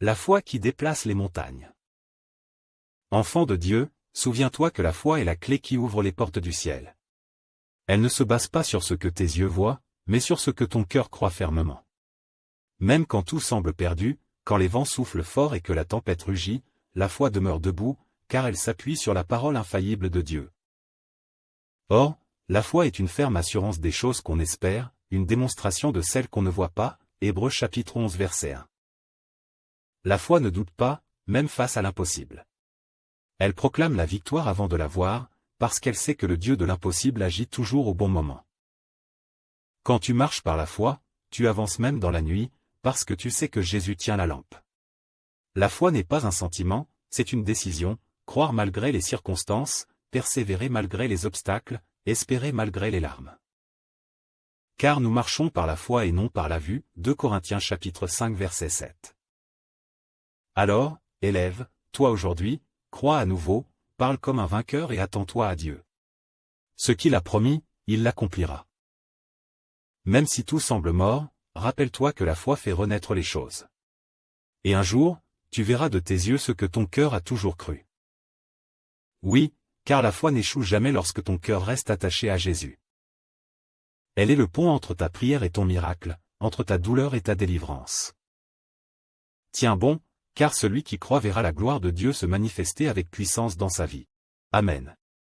La foi qui déplace les montagnes. Enfant de Dieu, souviens-toi que la foi est la clé qui ouvre les portes du ciel. Elle ne se base pas sur ce que tes yeux voient, mais sur ce que ton cœur croit fermement. Même quand tout semble perdu, quand les vents soufflent fort et que la tempête rugit, la foi demeure debout, car elle s'appuie sur la parole infaillible de Dieu. Or, la foi est une ferme assurance des choses qu'on espère, une démonstration de celles qu'on ne voit pas, Hébreux chapitre 11 verset 1. La foi ne doute pas, même face à l'impossible. Elle proclame la victoire avant de la voir, parce qu'elle sait que le Dieu de l'impossible agit toujours au bon moment. Quand tu marches par la foi, tu avances même dans la nuit, parce que tu sais que Jésus tient la lampe. La foi n'est pas un sentiment, c'est une décision, croire malgré les circonstances, persévérer malgré les obstacles, espérer malgré les larmes. Car nous marchons par la foi et non par la vue, 2 Corinthiens chapitre 5 verset 7. Alors, élève, toi aujourd'hui, crois à nouveau, parle comme un vainqueur et attends-toi à Dieu. Ce qu'il a promis, il l'accomplira. Même si tout semble mort, rappelle-toi que la foi fait renaître les choses. Et un jour, tu verras de tes yeux ce que ton cœur a toujours cru. Oui, car la foi n'échoue jamais lorsque ton cœur reste attaché à Jésus. Elle est le pont entre ta prière et ton miracle, entre ta douleur et ta délivrance. Tiens bon, car celui qui croit verra la gloire de Dieu se manifester avec puissance dans sa vie. Amen.